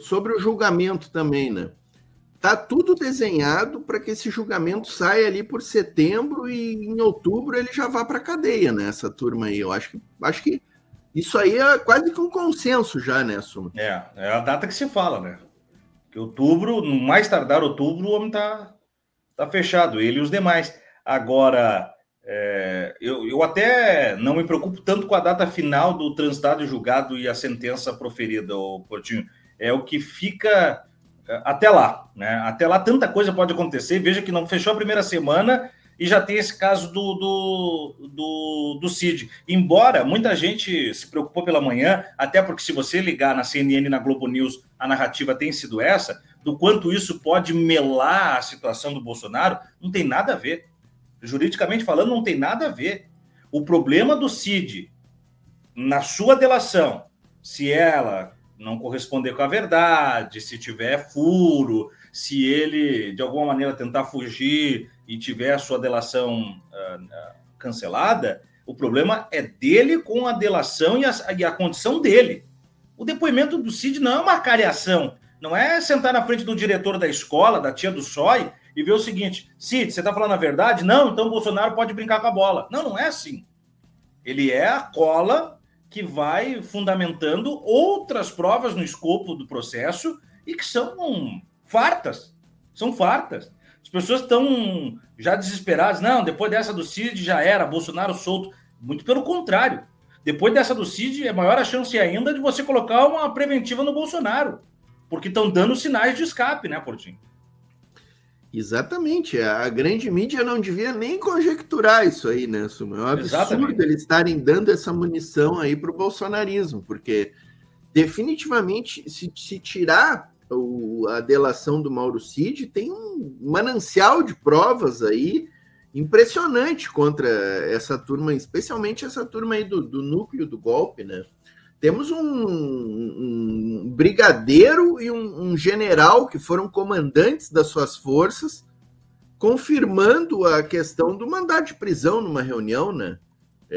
sobre o julgamento também, né? Tá tudo desenhado para que esse julgamento saia ali por setembro e em outubro ele já vá para a cadeia, né? Essa turma aí. Eu acho que isso aí é quase que um consenso já, né, Suma? É a data que se fala, né? Que outubro, no mais tardar outubro, o homem tá fechado, ele e os demais. Agora, eu até não me preocupo tanto com a data final do transitado e julgado e a sentença proferida, Portinho. É o que fica até lá, né? Até lá tanta coisa pode acontecer. Veja que não fechou a primeira semana e já tem esse caso do Cid. Embora muita gente se preocupou pela manhã, até porque se você ligar na CNN e na Globo News, a narrativa tem sido essa, do quanto isso pode melar a situação do Bolsonaro, não tem nada a ver. Juridicamente falando, não tem nada a ver. O problema do Cid, na sua delação, se ela não corresponder com a verdade, se tiver furo, se ele, de alguma maneira, tentar fugir e tiver a sua delação cancelada, o problema é dele com a delação e a condição dele. O depoimento do Cid não é uma cariação, não é sentar na frente do diretor da escola, da tia do SOI, e ver o seguinte: Cid, você está falando a verdade? Não, então o Bolsonaro pode brincar com a bola. Não, não é assim. Ele é a cola que vai fundamentando outras provas no escopo do processo e que são fartas. São fartas. As pessoas estão já desesperadas. Não, depois dessa do Cid já era, Bolsonaro solto. Muito pelo contrário. Depois dessa do Cid, é maior a chance ainda de você colocar uma preventiva no Bolsonaro. Porque estão dando sinais de escape, né, Portinho? Exatamente. A grande mídia não devia nem conjecturar isso aí, né, Suma? É um absurdo Exatamente. Eles estarem dando essa munição aí para o bolsonarismo, porque definitivamente, se tirar a delação do Mauro Cid, tem um manancial de provas aí impressionante contra essa turma, especialmente essa turma aí do núcleo do golpe, né? Temos um brigadeiro e um general que foram comandantes das suas forças, confirmando a questão do mandado de prisão numa reunião, né?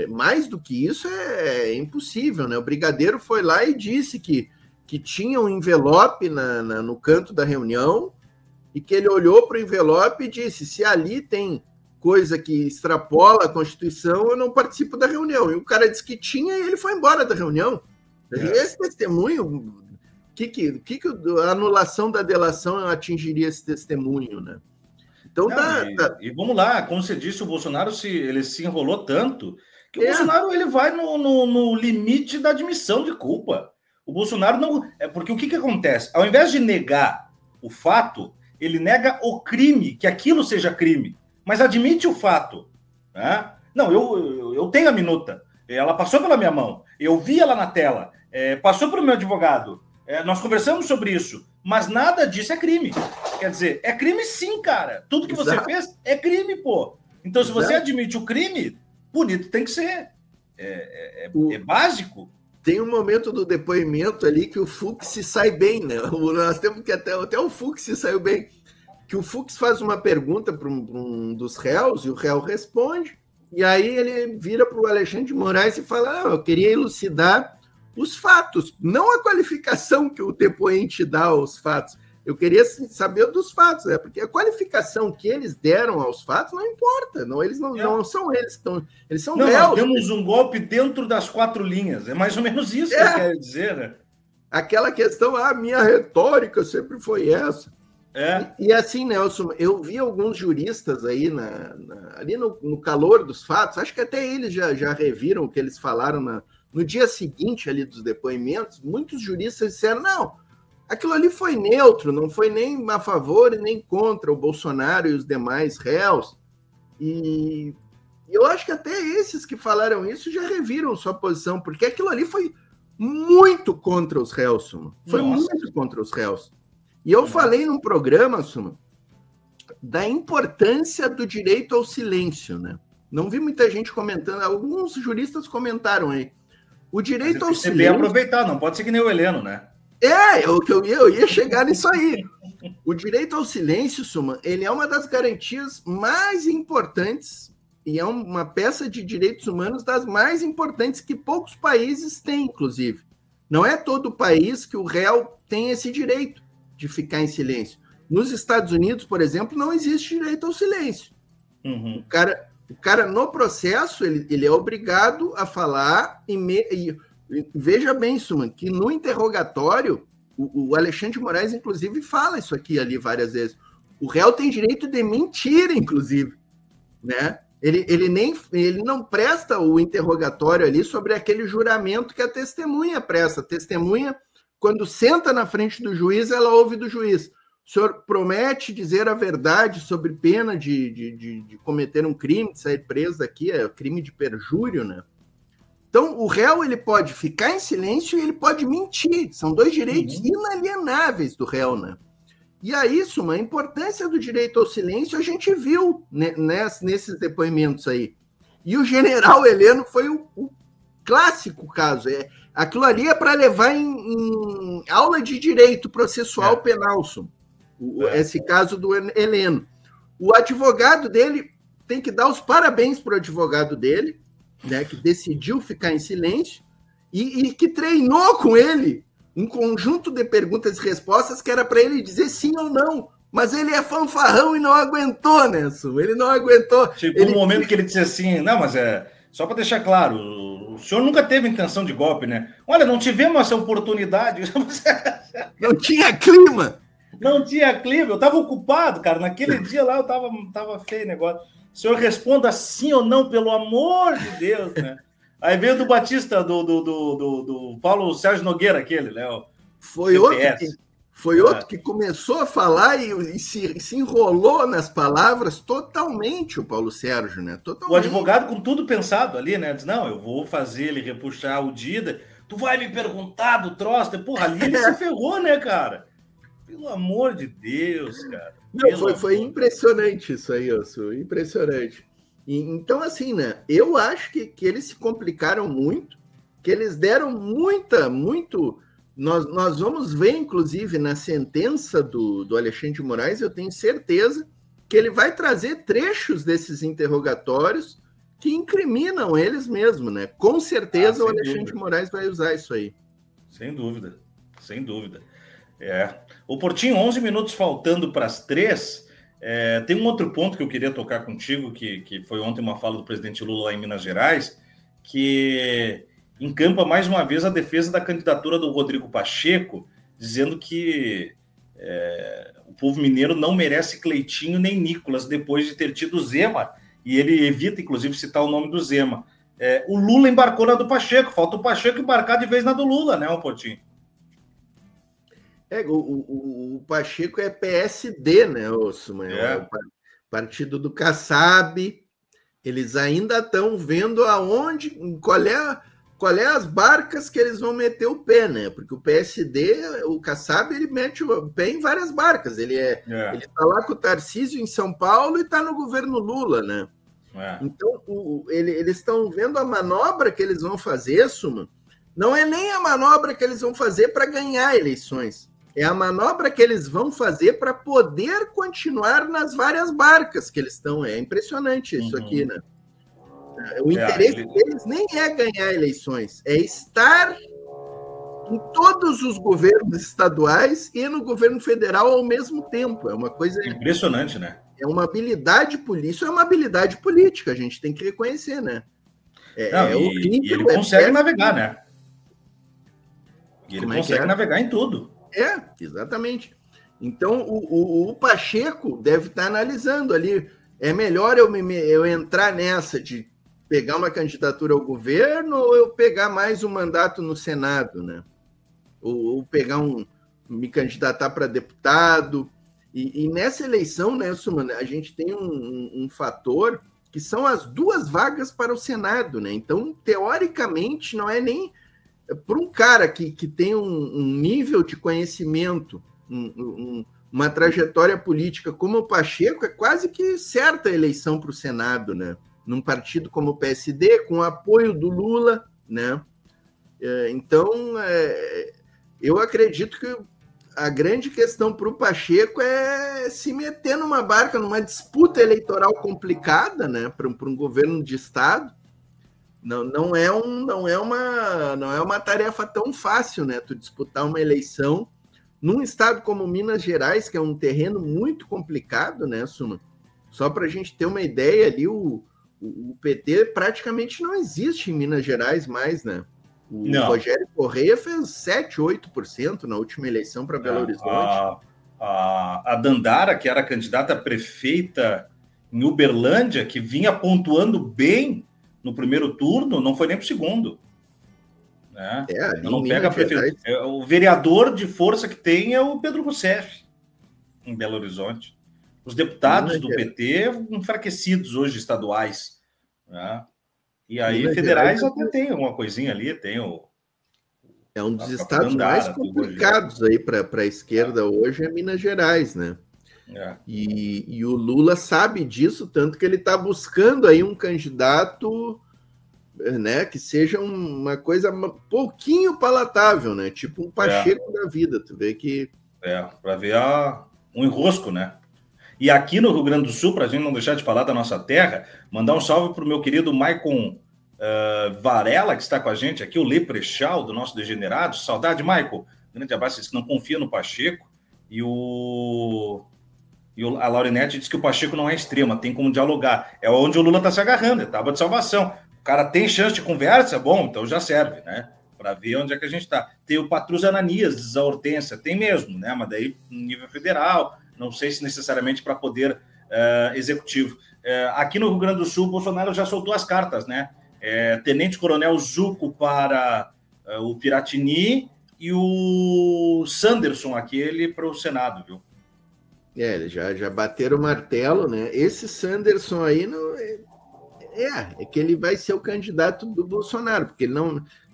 Mais do que isso é impossível, né? O brigadeiro foi lá e disse que tinha um envelope no canto da reunião e que ele olhou para o envelope e disse: se ali tem coisa que extrapola a Constituição, eu não participo da reunião. E o cara disse que tinha e ele foi embora da reunião. Esse testemunho, a anulação da delação atingiria esse testemunho, né? Então, e vamos lá, como você disse, o Bolsonaro ele se enrolou tanto que o Bolsonaro ele vai no limite da admissão de culpa. O Bolsonaro não... Porque o que acontece? Ao invés de negar o fato, ele nega o crime, que aquilo seja crime, mas admite o fato. Né? Não, eu tenho a minuta, ela passou pela minha mão, eu vi ela na tela, passou pelo meu advogado, nós conversamos sobre isso, mas nada disso é crime. Quer dizer, é crime sim, cara. Tudo que você fez é crime, pô. Então, se você admite o crime, bonito tem que ser. É básico. Tem um momento do depoimento ali que o Fux sai bem, né? Nós temos que até o Fux saiu bem. Que o Fux faz uma pergunta para um dos réus e o réu responde. E aí ele vira para o Alexandre de Moraes e fala: eu queria elucidar os fatos, não a qualificação que o depoente dá aos fatos. Eu queria saber dos fatos, porque a qualificação que eles deram aos fatos não importa. Não, eles não são eles, eles são réus. Nós temos um golpe dentro das 4 linhas. É mais ou menos isso que eu quero dizer, né? Aquela questão, minha retórica sempre foi essa. E assim, Nelson, eu vi alguns juristas aí ali no calor dos fatos, acho que até eles já reviram o que eles falaram no dia seguinte ali dos depoimentos. Muitos juristas disseram: não, aquilo ali foi neutro, não foi nem a favor e nem contra o Bolsonaro e os demais réus. E eu acho que até esses que falaram isso já reviram sua posição, porque aquilo ali foi muito contra os réus, Suma. Foi muito contra os réus. E eu falei num programa, Suma, da importância do direito ao silêncio, né? Não vi muita gente comentando, alguns juristas comentaram aí. O direito ao silêncio... bem aproveitar, não pode ser que nem o Heleno, né? Eu ia chegar nisso aí. O direito ao silêncio, Suma, ele é uma das garantias mais importantes e é uma peça de direitos humanos das mais importantes que poucos países têm, inclusive. Não é todo país que o réu tem esse direito de ficar em silêncio. Nos Estados Unidos, por exemplo, não existe direito ao silêncio. Uhum. O cara no processo, ele é obrigado a falar e veja bem, Suman, que no interrogatório, o Alexandre de Moraes, inclusive, fala isso aqui ali várias vezes. O réu tem direito de mentir, inclusive, né? Ele não presta o interrogatório ali sobre aquele juramento que a testemunha presta. A testemunha, quando senta na frente do juiz, ela ouve do juiz: o senhor promete dizer a verdade sobre pena de cometer um crime, de sair preso daqui, é crime de perjúrio, né? Então, o réu ele pode ficar em silêncio e ele pode mentir. São dois direitos inalienáveis do réu, né? E aí, Suma, a importância do direito ao silêncio a gente viu nesses depoimentos aí. E o general Heleno foi o clássico caso. Aquilo ali é para levar em aula de direito processual penal, Suma. Esse caso do Heleno. O advogado dele tem que dar os parabéns para o advogado dele, né, que decidiu ficar em silêncio e que treinou com ele um conjunto de perguntas e respostas que era para ele dizer sim ou não. Mas ele é fanfarrão e não aguentou, né, Su? Ele não aguentou. Tipo, no momento que ele disse assim, não, mas só para deixar claro, o senhor nunca teve intenção de golpe, né? Olha, não tivemos essa oportunidade. Não tinha clima. Não tinha clima, eu estava ocupado, cara. Naquele dia lá eu tava feio o negócio. O senhor responda sim ou não, pelo amor de Deus, né? Aí veio do Batista, do Paulo Sérgio Nogueira, aquele, né? Foi outro que começou a falar e se enrolou nas palavras totalmente, o Paulo Sérgio, né? Totalmente. O advogado com tudo pensado ali, né? Diz, não, eu vou fazer ele repuxar o Dida, tu vai me perguntar do troço. Porra, ali ele se ferrou, né, cara? Pelo amor de Deus, cara. Não, foi impressionante isso aí, Osso, impressionante. Então, assim, né, eu acho que eles se complicaram muito, que eles deram muito... Nós vamos ver, inclusive, na sentença do Alexandre de Moraes, eu tenho certeza que ele vai trazer trechos desses interrogatórios que incriminam eles mesmos, né? Com certeza o Alexandre de Moraes vai usar isso aí. Sem dúvida, sem dúvida. O Portinho, 11 minutos faltando para as 3. Tem um outro ponto que eu queria tocar contigo, que foi ontem uma fala do presidente Lula lá em Minas Gerais, que encampa mais uma vez a defesa da candidatura do Rodrigo Pacheco, dizendo que o povo mineiro não merece Cleitinho nem Nicolas depois de ter tido Zema, e ele evita, inclusive, citar o nome do Zema. O Lula embarcou na do Pacheco, falta o Pacheco embarcar de vez na do Lula, né, Portinho? O Pacheco é PSD, né, Osman? É o partido do Kassab. Eles ainda estão vendo qual é as barcas que eles vão meter o pé, né? Porque o PSD, o Kassab, ele mete o pé em várias barcas. Ele está lá com o Tarcísio em São Paulo e está no governo Lula, né? Então, eles estão vendo a manobra que eles vão fazer, Suma. Não é nem a manobra que eles vão fazer para ganhar eleições. É a manobra que eles vão fazer para poder continuar nas várias barcas que eles estão. É impressionante isso aqui, né? O interesse deles nem é ganhar eleições, é estar em todos os governos estaduais e no governo federal ao mesmo tempo. É uma coisa impressionante, né? É uma habilidade política. Isso é uma habilidade política, a gente tem que reconhecer, né? E ele consegue navegar, né? E ele consegue navegar em tudo. Exatamente. Então, o Pacheco deve estar analisando ali. É melhor eu entrar nessa de pegar uma candidatura ao governo ou eu pegar mais um mandato no Senado, né? Ou pegar me candidatar para deputado. E nessa eleição, né, Suman, a gente tem um fator que são as 2 vagas para o Senado, né? Então, teoricamente, não é nem para um cara que tem um nível de conhecimento, uma trajetória política como o Pacheco, é quase que certa a eleição para o Senado, né? Num partido como o PSD, com o apoio do Lula, né? Então, eu acredito que a grande questão para o Pacheco é se meter numa barca, numa disputa eleitoral complicada, né? Para um governo de Estado, não é uma tarefa tão fácil, né? Tu disputar uma eleição num estado como Minas Gerais, que é um terreno muito complicado, né, Suma? Só para a gente ter uma ideia ali, o PT praticamente não existe em Minas Gerais mais, né? O Rogério Correia fez 7, 8% na última eleição para Belo Horizonte. A Dandara, que era candidata a prefeita em Uberlândia, que vinha pontuando bem no primeiro turno, não foi nem para o segundo. Né? Não pega a prefeita. O vereador de força que tem é o Pedro Rousseff, em Belo Horizonte. Os deputados do PT enfraquecidos hoje, estaduais. Né? E aí, Minas federais Gerais, até tem uma coisinha ali, tem o... É um dos estados mais complicados aí para a esquerda hoje, é Minas Gerais, né? E o Lula sabe disso, tanto que ele está buscando aí um candidato, né, que seja uma coisa um pouquinho palatável, né? Tipo um Pacheco da vida, tu vê que... para ver um enrosco, né? E aqui no Rio Grande do Sul, para a gente não deixar de falar da nossa terra, mandar um salve para o meu querido Maicon Varela, que está com a gente aqui, o Leprechal do nosso Degenerado. Saudade, Maicon. Grande abraço, disse que não confia no Pacheco. E a Laurinete disse que o Pacheco não é extrema, tem como dialogar. É onde o Lula está se agarrando, é tábua de salvação. O cara tem chance de conversa, bom, então já serve, né? Para ver onde é que a gente está. Tem o Patrus Ananias, diz a Hortência, tem mesmo, né? Mas daí no nível federal, não sei se necessariamente para poder executivo. Aqui no Rio Grande do Sul, o Bolsonaro já soltou as cartas, né? Tenente Coronel Zuco para o Piratini e o Sanderson, aquele, para o Senado, viu? Eles já bateram o martelo, né? Esse Sanderson aí não é que ele vai ser o candidato do Bolsonaro, porque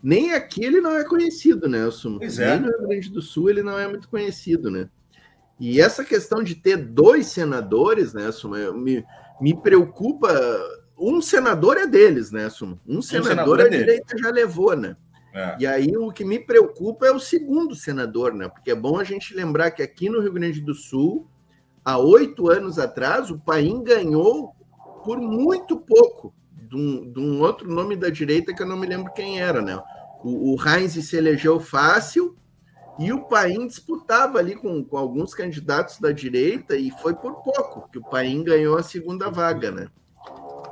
nem aqui ele não é conhecido, né? Nem no Rio Grande do Sul ele não é muito conhecido, né? E essa questão de ter 2 senadores, né, Suma, me preocupa. Um senador é deles, né, Suma? Um senador a direita já levou, né? E aí o que me preocupa é o segundo senador, né? Porque é bom a gente lembrar que aqui no Rio Grande do Sul, há 8 anos atrás, o Paim ganhou por muito pouco de um outro nome da direita que eu não me lembro quem era, né? O Heinz se elegeu fácil e o Paim disputava ali com alguns candidatos da direita e foi por pouco que o Paim ganhou a segunda vaga, né?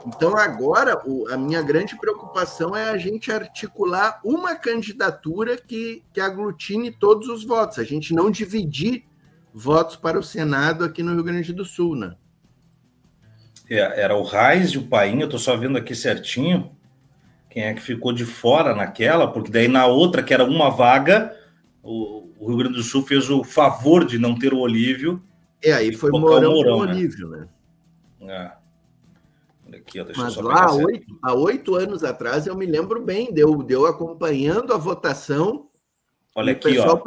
Então agora a minha grande preocupação é a gente articular uma candidatura que aglutine todos os votos, a gente não dividir votos para o Senado aqui no Rio Grande do Sul, né? Era o Reis e o Paim, eu estou só vendo aqui certinho quem é que ficou de fora naquela, porque daí na outra, que era uma vaga, o Rio Grande do Sul fez o favor de não ter o Olívio. Aí foi Mourão com o Olívio, né? Aqui, mas lá, há 8 anos atrás, eu me lembro bem, deu acompanhando a votação. Olha aqui, ó.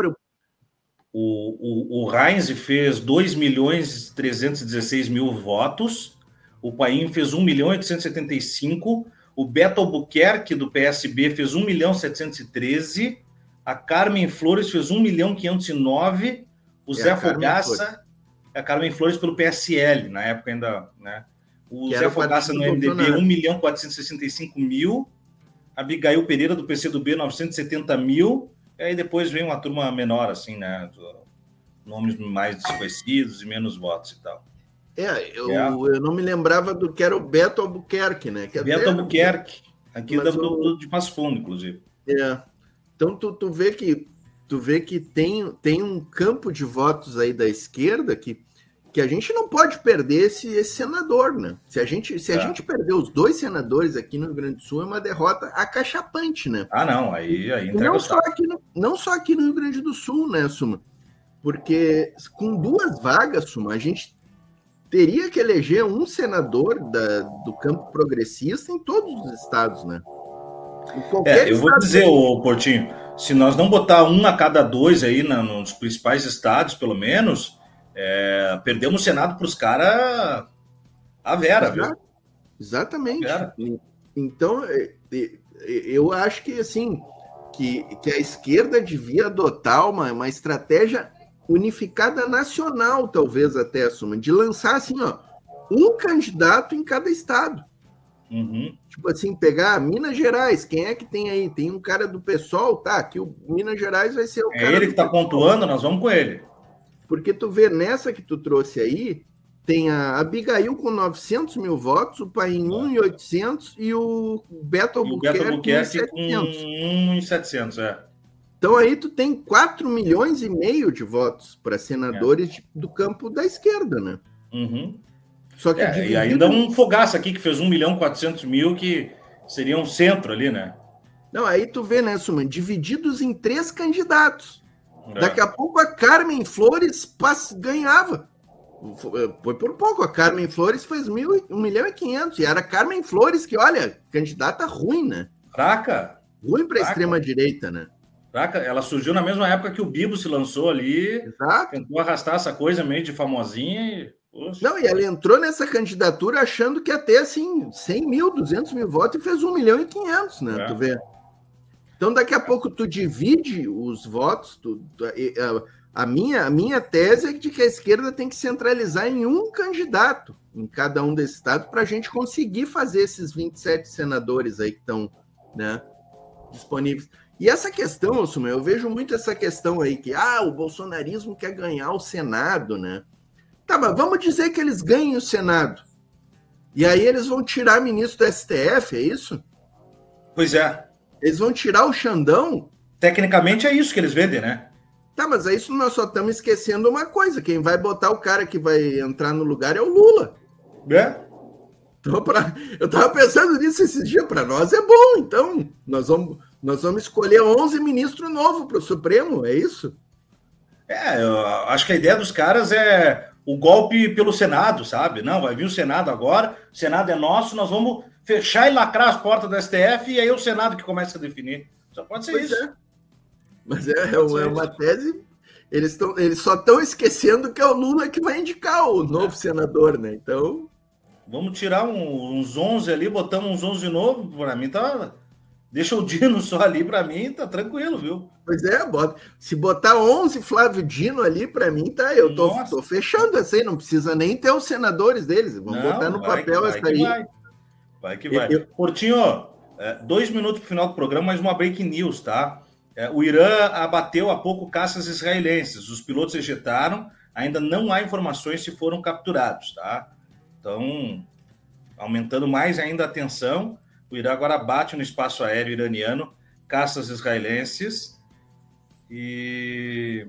O Heinz fez 2.316.000 votos, o Paim fez 1.875.000, o Beto Albuquerque, do PSB, fez 1.713.000, a Carmen Flores fez 1.509.000, o Zé Fogaça, a Carmen Flores pelo PSL, na época ainda, né? O Zé Fogaça no MDB, 1.465.000, a Abigail Pereira, do PCdoB, 970.000, e aí depois vem uma turma menor, assim, né? Nomes mais desconhecidos e menos votos e tal. Eu não me lembrava do que era o Beto Albuquerque, né? Beto Albuquerque, aqui de Passo Fundo, inclusive. Então tu vê que tem um campo de votos aí da esquerda que a gente não pode perder esse senador, né? Se a gente perder os 2 senadores aqui no Rio Grande do Sul, é uma derrota acachapante, né? Não, aí não só aqui no Rio Grande do Sul, né, Suma? Porque com 2 vagas, Suma, a gente teria que eleger um senador do campo progressista em todos os estados, né? Eu vou dizer, Portinho, se nós não botar um a cada 2 aí nos principais estados, pelo menos, perdemos o Senado para os caras a Vera, viu? Exatamente. Então, eu acho que, assim, que a esquerda devia adotar uma estratégia unificada nacional, talvez até, Suma, de lançar, assim, um candidato em cada estado. Tipo assim, pegar Minas Gerais, quem é que tem aí? Tem um cara do PSOL, tá, aqui o Minas Gerais vai ser o cara... É ele que tá pontuando, nós vamos com ele. Porque tu vê, nessa que tu trouxe aí, tem a Abigail com 900 mil votos, o Paim 1.800 e o Beto Albuquerque com 1.700, Então aí tu tem 4,5 milhões de votos para senadores do campo da esquerda, né? Só que E ainda um Fogaça aqui que fez 1.400.000, que seria um centro ali, né? Não, aí tu vê, né, Suman, divididos em 3 candidatos. Daqui a pouco a Carmen Flores ganhava. Foi por pouco. A Carmen Flores fez 1.500.000. E era a Carmen Flores que, olha, candidata ruim, né? Fraca. Ruim para a extrema-direita, né? Fraca. Ela surgiu na mesma época que o Bibo se lançou ali. Exato. Tentou arrastar essa coisa meio de famosinha e... Poxa. Não, e ela entrou nessa candidatura achando que ia ter, assim, 100 mil, 200 mil votos e fez 1.500.000, né? Tu vê. Então, daqui a pouco, tu divide os votos. A minha tese é de que a esquerda tem que centralizar em um candidato em cada um desses estados para a gente conseguir fazer esses 27 senadores aí que estão, né, disponíveis. E essa questão, Osuma, eu vejo muito essa questão aí que o bolsonarismo quer ganhar o Senado, né? Tá, mas vamos dizer que eles ganhem o Senado. E aí eles vão tirar ministro do STF, é isso? Pois é. Eles vão tirar o Xandão? Tecnicamente é isso que eles vendem, né? Tá, mas é isso, nós só estamos esquecendo uma coisa. Quem vai botar o cara que vai entrar no lugar é o Lula. Então, eu tava pensando nisso esses dias. Para nós é bom, então. Nós vamos escolher 11 ministros novos para o Supremo, é isso? Eu acho que a ideia dos caras é o golpe pelo Senado, sabe? Não, vai vir o Senado agora, o Senado é nosso, nós vamos fechar e lacrar as portas do STF e aí é o Senado que começa a definir. Só pode ser isso. Mas é uma tese... Eles só estão esquecendo que é o Lula que vai indicar o novo senador, né? Então... Vamos tirar uns 11 ali, botamos uns 11 de novo, para mim tá... Deixa o Dino só ali, para mim tá tranquilo, viu? Pois é, se botar 11 Flávio Dino ali, para mim tá... Eu tô fechando essa aí, não precisa nem ter os senadores deles. Vamos botar no papel essa aí. Vai que vai. Portinho, 2 minutos pro final do programa, mais uma breaking news, tá? O Irã abateu há pouco caças israelenses. Os pilotos ejetaram. Ainda não há informações se foram capturados, tá? Então, aumentando mais ainda a tensão, o Irã agora bate no espaço aéreo iraniano, caças israelenses e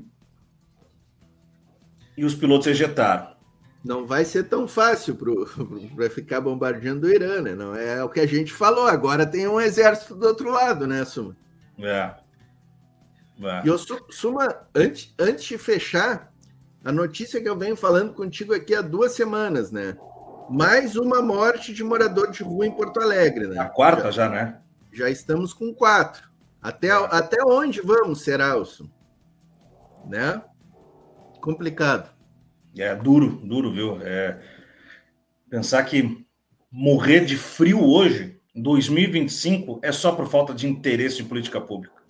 os pilotos ejetaram. Não vai ser tão fácil para ficar bombardeando o Irã, né? Não é o que a gente falou. Agora tem um exército do outro lado, né, Suma? E eu, Suma, antes de fechar, a notícia que eu venho falando contigo aqui há 2 semanas, né? Mais uma morte de morador de rua em Porto Alegre, né? A 4ª já, né? Já estamos com 4. Até onde vamos, Seralson? Né? Complicado. Duro, viu? Pensar que morrer de frio hoje, em 2025, é só por falta de interesse em política pública.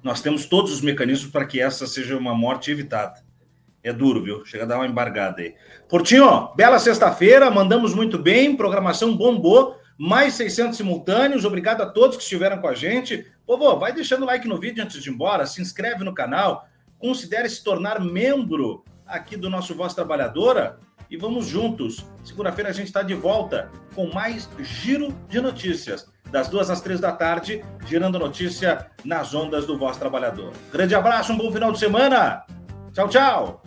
Nós temos todos os mecanismos para que essa seja uma morte evitada. É duro, viu? Chega a dar uma embargada aí. Portinho, bela sexta-feira, mandamos muito bem, programação bombou, mais 600 simultâneos, obrigado a todos que estiveram com a gente. Povo, vai deixando o like no vídeo antes de ir embora, se inscreve no canal, considere se tornar membro aqui do nosso Voz Trabalhadora e vamos juntos. Segunda-feira a gente está de volta com mais Giro de Notícias, das 2 às 3 da tarde, girando notícia nas ondas do Voz Trabalhador. Grande abraço, um bom final de semana. Tchau, tchau.